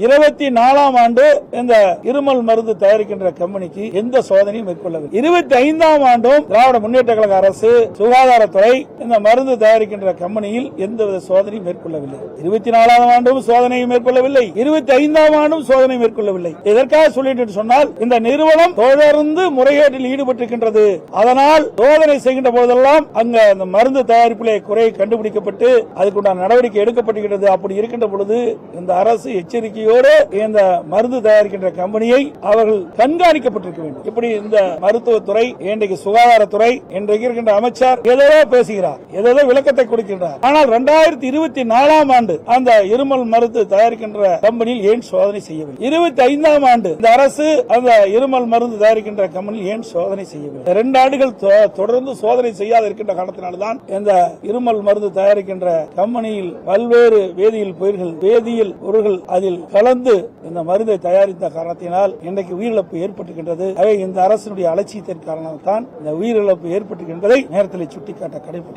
24ஆம் ஆண்டு இந்த இருமல் மருந்து தயாரிக்கின்ற கம்பெனிக்கு எந்த சோதனையும் மேற்கொள்ளவில்லை. 25ஆம் ஆண்டும் திராவிட முன்னேற்ற கழக அரசு சுகாதாரத்துறை இந்த மருந்து தயாரிக்கின்ற கம்பெனியில் எந்தவித சோதனையும் மேற்கொள்ளவில்லை. 24ஆம் ஆண்டும் சோதனையை மேற்கொள்ளவில்லை, 25ஆம் ஆண்டும் சோதனை மேற்கொள்ளவில்லை. எதற்காக சொல்லிட்டு சொன்னால் இந்த நிறுவனம் தொடர்ந்து முறைகேட்டில் ஈடுபட்டிருக்கின்றது. அதனால் சோதனை செய்கின்ற போதெல்லாம் அங்க அந்த மருந்து தயாரிப்பிலே குறை கண்டுபிடிக்கப்பட்டு அதுக்குண்டான நடவடிக்கை எடுக்கப்பட்டிருக்கிறது. அப்படி இருக்கின்ற பொழுது இந்த அரசு எச்சரிக்கையோடு இந்த மருந்து தயாரிக்கின்ற கம்பெனியை அவர்கள் கண்காணிக்கப்பட்டிருக்க வேண்டும். இப்படி இந்த மருத்துவத்துறை, இன்றைக்கு சுகாதாரத்துறை, இன்றைக்கு இருக்கின்ற அமைச்சர் ஏதோ பேசுகிறார், ஏதோ விளக்கத்தை கொடுக்கின்றார். ஆனால் 2024ஆம் ஆண்டு அந்த இருமல் மருந்து தயாரிக்கின்ற கம்பெனியில் ஏன் சோதனை செய்யவில்லை? 25ஆம் ஆண்டு இந்த அரசு அந்த இருமல் மருந்து தயாரிக்கின்ற கம்பெனியில் ஏன் சோதனை செய்யவில்லை? 2 ஆண்டுகள் தொடர்ந்து சோதனை செய்யாத இருக்கின்ற காரணத்தினால்தான் இந்த இருமல் மருந்து தயாரிக்கின்ற கம்பெனியில் பல்வேறு வேதியியல் பொருட்கள் அதில் கலந்து இந்த மருந்தை தயாரித்த காரணத்தினால் இன்றைக்கு உயிரிழப்பு ஏற்பட்டிருக்கின்றது. இந்த அரசினுடைய அலட்சியத்தின் காரணமாக தான் இந்த உயிரிழப்பு ஏற்பட்டிருக்கின்றதை நேரத்தில் சுட்டிக்காட்ட கடமைப்பட்டிருக்கிறது.